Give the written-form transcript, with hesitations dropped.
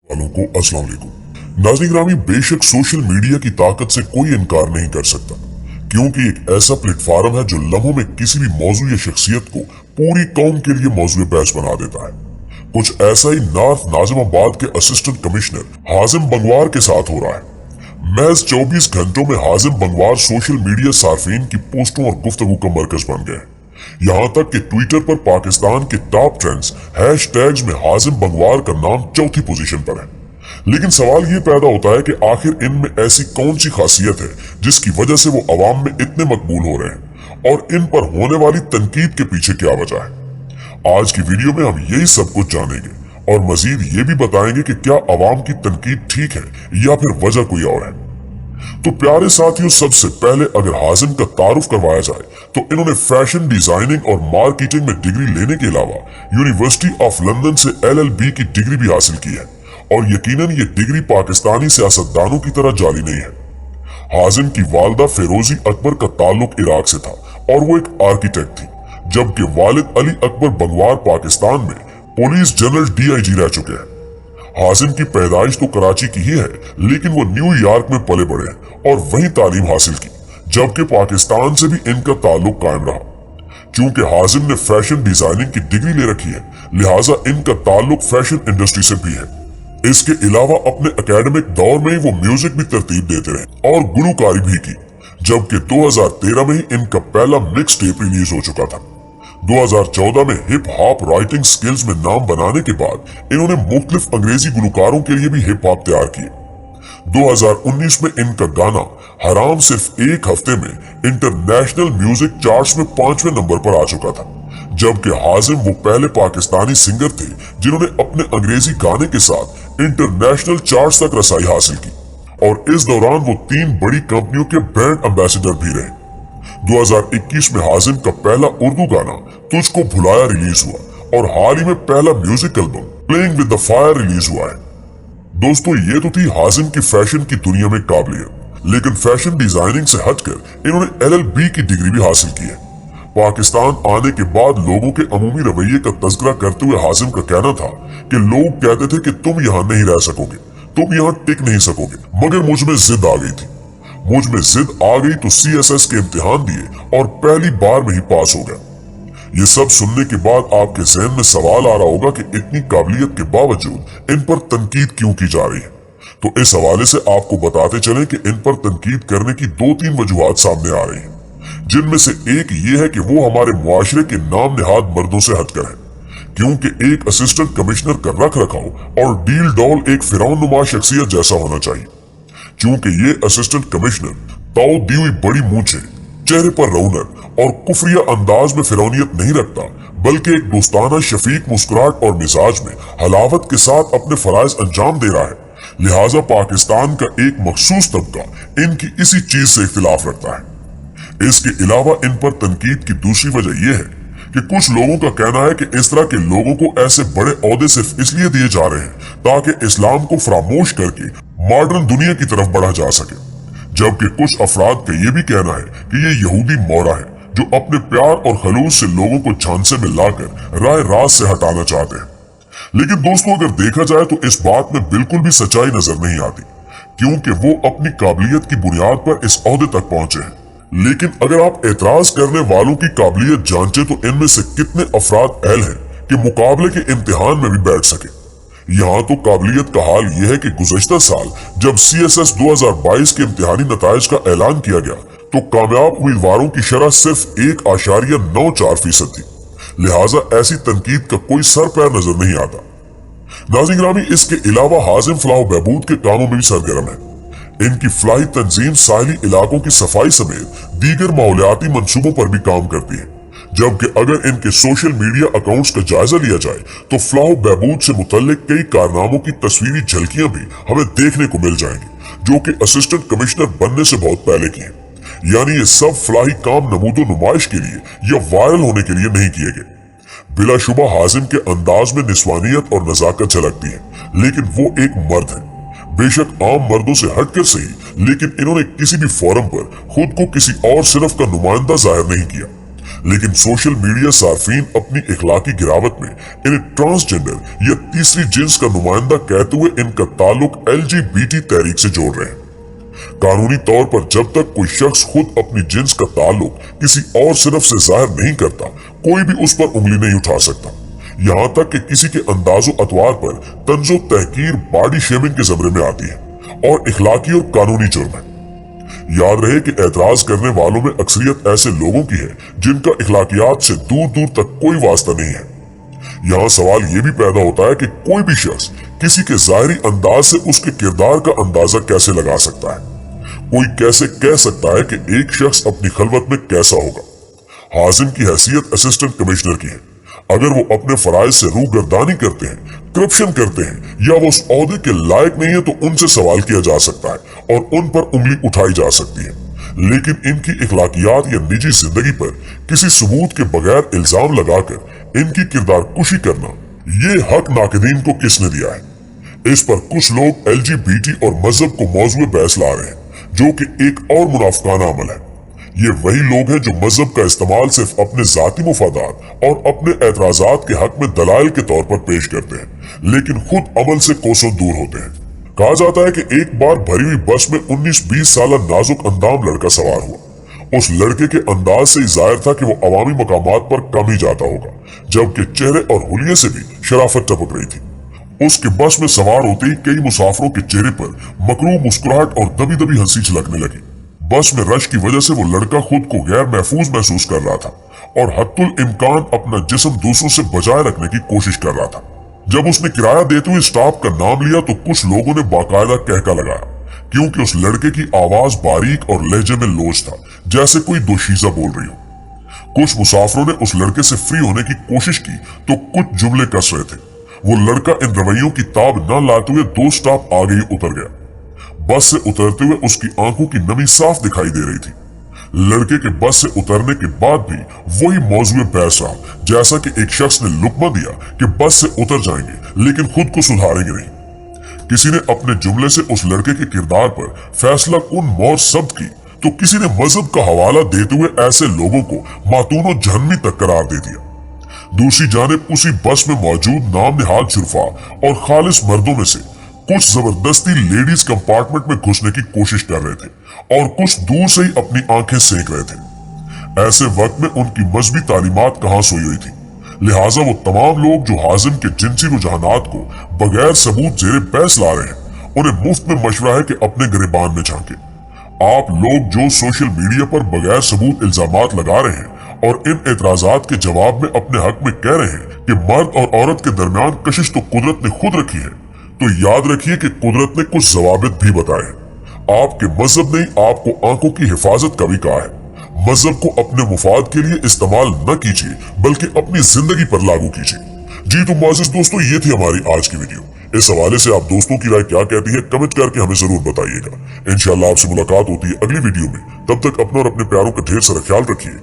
वालों को अस्सलाम वालेकुम। नाज़रीन ग्रामी, बेशक सोशल मीडिया की ताकत से कोई इनकार नहीं कर सकता, क्योंकि एक ऐसा प्लेटफॉर्म है जो लम्हों में किसी भी मौजू या शख्सियत को पूरी कौम के लिए मौजू बहस बना देता है। कुछ ऐसा ही नॉर्थ नाजिमाबाद के असिस्टेंट कमिश्नर हाजिम बंगवार के साथ हो रहा है। महज 24 घंटों में हाजिम बंगवार सोशल मीडिया सार्फिन की पोस्टों और गुफ्तगू का मरकज बन गए। यहाँ तक कि ट्विटर पर पाकिस्तान के टॉप ट्रेंड्स हैशटैग्स में हाजिम बंगवार का नाम चौथी पोजीशन पर है। लेकिन सवाल ये पैदा होता है कि आखिर इनमें ऐसी कौन सी खासियत है जिसकी वजह से वो अवाम में इतने मकबूल हो रहे हैं, और इन पर होने वाली तनकीद के पीछे क्या वजह है। आज की वीडियो में हम यही सब कुछ जानेंगे और मजीद ये भी बताएंगे कि क्या अवाम की तनकीद ठीक है या फिर वजह कोई और है। तो प्यारे साथियों, सबसे पहले अगर हाजिम का तारुफ करवाया जाए तो इन्होंने फैशन डिजाइनिंग और मार्केटिंग में डिग्री लेने के अलावा यूनिवर्सिटी ऑफ लंदन से LLB की डिग्री भी हासिल की है, और यकीनन ये डिग्री पाकिस्तानी सियासतदानों की तरह जाली नहीं है। हाजिम की वालदा फेरोजी अकबर का ताल्लुक इराक से था और वो एक आर्किटेक्ट थी, जबकि वालिद अली अकबर बंगवार पाकिस्तान में पुलिस जनरल DIG रह चुके हैं। हाजिम की पैदाइश तो कराची की ही है, लेकिन वो न्यूयॉर्क में पले बढ़े और वहीं तालीम हासिल की, जबकि पाकिस्तान से भी इनका ताल्लुक कायम रहा। चूंकि हाजिम ने फैशन डिजाइनिंग की डिग्री ले रखी है, लिहाजा इनका ताल्लुक फैशन इंडस्ट्री से भी है। इसके अलावा अपने एकेडमिक दौर में ही वो म्यूजिक भी तरतीब देते रहे और गुलकारी भी की, जबकि 2013 में ही इनका पहला मिक्स टेप रिलीज हो चुका था। 2014 में हिप हॉप राइटिंग स्किल्स में नाम बनाने के बाद इन्होंने मुख्तलिफ अंग्रेजी गुलकारों के लिए भी हिप हॉप तैयार किए। 2019 में इनका गाना हराम सिर्फ एक हफ्ते में इंटरनेशनल म्यूजिक चार्ट्स में 5वें नंबर पर आ चुका था, जबकि हाजिम वो पहले पाकिस्तानी सिंगर थे जिन्होंने अपने अंग्रेजी गाने के साथ इंटरनेशनल चार्ट्स तक रसाई हासिल की, और इस दौरान वो 3 बड़ी कंपनियों के ब्रांड एम्बेसडर भी रहे। 2021 में हाजिम का पहला उर्दू गाना तुझको भुलाया रिलीज हुआ, और हाल ही में पहला music album playing with the fire release हुआ है। दोस्तों, ये तो थी हाजिम की फैशन की दुनिया में काबिलियत, लेकिन फैशन डिजाइनिंग से हटकर इन्होंने LLB की डिग्री भी हासिल की है। पाकिस्तान आने के बाद लोगों के अमूमी रवैये का तज़किरा करते हुए हाजिम का कहना था कि लोग कहते थे कि तुम यहाँ नहीं रह सकोगे, तुम यहाँ टिक नहीं सकोगे, मगर मुझ में जिद आ गई थी। मुझ में जिद आ गई तो CSS के इम्तिहान दिए और पहली बार में ही पास हो गया। ये सब सुनने के बाद आपके ज़हन में सवाल आ रहा होगा कि इतनी काबिलियत के बावजूद इन पर तनकीद क्यों की जा रही है। तो इस हवाले से आपको बताते चलें कि इन पर तनकीद करने की 2-3 वजूहात सामने आ रही हैं, जिनमें से एक ये है कि वो हमारे मुआशरे के नाम निहाद मर्दों से हटकर है, क्योंकि एक असिस्टेंट कमिश्नर का रख रखाव और डील डॉल एक फिरौन नुमा शख्सियत जैसा होना चाहिए। चूंकि ये असिस्टेंट कमिश्नर ताऊ दी हुई बड़ी मूंछें, चेहरे पर रौनक और कुफरिया अंदाज में फिरौनियत नहीं रखता, बल्कि एक दोस्ताना शफीक मुस्कुराहट और मिजाज में हलावत के साथ अपने फराइज अंजाम दे रहा है, लिहाजा पाकिस्तान का एक मखसूस तबका इनकी इसी चीज से इख्तिलाफ रखता है। इसके अलावा इन पर तनकीद की दूसरी वजह यह है कि कुछ लोगों का कहना है कि इस तरह के लोगों को ऐसे बड़े ओहदे सिर्फ इसलिए दिए जा रहे हैं ताकि इस्लाम को फरामोश करके मॉडर्न दुनिया की तरफ बढ़ा जा सके, जबकि कुछ अफराद का यह भी कहना है कि ये यहूदी मोहरा है जो अपने प्यार और खलूस से लोगों को झांसे में लाकर राय रास्त से हटाना चाहते हैं। लेकिन दोस्तों, अगर देखा जाए तो इस बात में बिल्कुल भी सच्चाई नजर नहीं आती, क्योंकि वो अपनी काबिलियत की बुनियाद पर इस ओहदे तक पहुंचे हैं। लेकिन अगर आप एतराज करने वालों की काबिलियत जांचे तो इनमें से कितने अफराद अहल हैं कि मुकाबले के इम्तिहान में भी बैठ सके। यहाँ तो काबिलियत का हाल यह है कि गुज़श्ता साल जब CSS 2022 के इम्तिहानी नताइज का ऐलान किया गया तो कामयाब उम्मीदवारों की शरह सिर्फ 1.94% थी, लिहाजा ऐसी तनकीद का कोई सर पैर नजर नहीं आता। नाज़रीन ग्रामी, इसके अलावा हाजिम फलाह बहबूद के कामों में भी सरगर्म है। इनकी फलाही तंजीम साहिली इलाकों की सफाई समेत दीगर माहौलियाती मंसूबों पर भी काम करती है, जबकि अगर इनके सोशल मीडिया अकाउंट्स का जायजा लिया जाए तो फलाह बहबूद से मुतल्लिक कई कारनामों की तस्वीरी झलकियां भी हमें देखने को मिल जाएंगी, जो कि असिस्टेंट कमिश्नर बनने से बहुत पहले की है। यानी ये सब फलाही काम नमूदो नुमाइश के लिए या वायरल होने के लिए नहीं किए गए। बिलाशुबा हाजिम के अंदाज में निस्वानियत और नजाकत झलकती है, लेकिन वो एक मर्द है, बेशक आम मर्दों से हटकर सही, लेकिन इन्होंने किसी भी फोरम पर खुद को किसी और सिर्फ का नुमाइंदा जाहिर नहीं किया। लेकिन सोशल मीडिया सार्फिन अपनी इखलाकी गिरावट में इन्हें ट्रांसजेंडर या तीसरी जिन्स का नुमाइंदा कहते हुए इनका ताल्लुक LGBT तहरीक से जोड़ रहे हैं। कानूनी तौर पर जब तक कोई शख्स खुद अपनी जिन्स का ताल्लुक किसी और सिर्फ से जाहिर नहीं करता, कोई भी उस पर उंगली नहीं उठा सकता। यहाँ तक कि किसी के अंदाजो अतवार पर तंजो तहकीर बॉडी शेमिंग के जमरे में आती है और इखलाकी और कानूनी जुर्म है। याद रहे कि एतराज करने वालों में अक्सरियत ऐसे लोगों की है जिनका इखलाकियात से दूर दूर तक कोई वास्ता नहीं है। यहाँ सवाल ये भी पैदा होता है कि कोई भी शख्स किसी के जाहिरी अंदाज से उसके किरदार का अंदाजा कैसे लगा सकता है। कोई कैसे कह सकता है कि एक शख्स अपनी खलवत में कैसा होगा। हाजिम की हैसियत असिस्टेंट कमिश्नर की है। अगर वो अपने फराइज से रूगर्दानी करते हैं, करप्शन करते हैं या वो उस ओहदे के लायक नहीं है तो उनसे सवाल किया जा सकता है और उन पर उंगली उठाई जा सकती है। लेकिन इनकी इखलाकियात या निजी जिंदगी पर किसी सबूत के बगैर इल्जाम लगाकर इनकी किरदार कुशी करना, ये हक नाकिदीन को किसने दिया है। इस पर कुछ लोग LGBT और मजहब को मौजूद बहस ला रहे हैं, जो कि एक और मुनाफिकाना अमल है। ये वही लोग हैं जो मजहब का इस्तेमाल सिर्फ अपने जाती मुफादात और अपने एतराजात के हक में दलाइल के तौर पर पेश करते हैं, लेकिन खुद अमल से कोसों दूर होते हैं। कहा जाता है कि एक बार भरी हुई बस में 19-20 साल नाजुक अंदाम लड़का सवार हुआ। उस लड़के के अंदाज से ही जाहिर था कि वो अवामी मकामात पर कम ही जाता होगा, जबकि चेहरे और हुलिये से भी शराफत टपक रही थी। उसके बस में सवार होते ही कई मुसाफिरों के चेहरे पर मकरूह मुस्कुराहट और दबी दबी हंसी झलकने लगी। बस में रश की वजह से वो लड़का खुद को गैर महफूज महसूस कर रहा था और हत्तुल इम्कान अपना जिस्म दूसरों से बचाए रखने की कोशिश कर रहा था। जब उसने किराया देते हुए स्टाफ का नाम लिया तो कुछ लोगों ने बाकायदा कहका लगाया, क्योंकि उस लड़के की आवाज बारीक और लहजे में लोच था, जैसे कोई दोशीजा बोल रही हो। कुछ मुसाफिरों ने उस लड़के से फ्री होने की कोशिश की तो कुछ जुमले कस रहे थे। वो लड़का इन रवैयों की ताब न लाते हुए 2 स्टॉप आगे ही उतर गया। बस से उतरते हुए उसकी आंखों की नमी साफ दिखाई दे रही थी। लड़के के बस से उतरने के बाद भी वही मौजूद बहस रहा, जैसा कि एक शख्स ने लुकमा दिया कि बस से उतर जाएंगे लेकिन खुद को सुधारेंगे नहीं। किसी ने अपने जुमले से उस लड़के के किरदार पर फैसला कुन मौत शब्द की तो किसी ने मजहब का हवाला देते हुए ऐसे लोगों को मातूनो जहन्नमी तक करार दे दिया। दूसरी जानिब उसी बस में मौजूद नाम निहाल शुरफा और खालिस मर्दों में से कुछ जबरदस्ती लेडीज कंपार्टमेंट में घुसने की कोशिश कर रहे थे और कुछ दूर से ही अपनी आंखें सेक रहे थे। ऐसे वक्त में उनकी मजहबी तालीमात कहाँ सोई हुई थी, लिहाजा वो तमाम लोग जो हाजिम के जिनसी रुझानात को बगैर सबूत जेरे बहस ला रहे हैं, उन्हें मुफ्त में मशवरा है कि अपने गिरेबान में झांके। आप लोग जो सोशल मीडिया पर बगैर सबूत इल्जामात लगा रहे हैं और इन एतराजात के जवाब में अपने हक में कह रहे हैं कि मर्द और औरत के दरमियान कशिश तो कुदरत ने खुद रखी है, तो याद रखिए कि कुदरत ने कुछ जवाबित भी बताए हैं। आपके मजहब ने आपको आंखों की हिफाजत का भी कहा है। मजहब को अपने मुफाद के लिए इस्तेमाल न कीजिए बल्कि अपनी जिंदगी पर लागू कीजिए। जी तो मोअज़्ज़िज़ दोस्तों, ये थी हमारी आज की वीडियो। इस हवाले से आप दोस्तों की राय क्या कहती है कमेंट करके हमें जरूर बताइएगा। इंशाअल्लाह आपसे मुलाकात होती है अगली वीडियो में। तब तक अपना और अपने प्यारों का ढेर सारा ख्याल रखिए।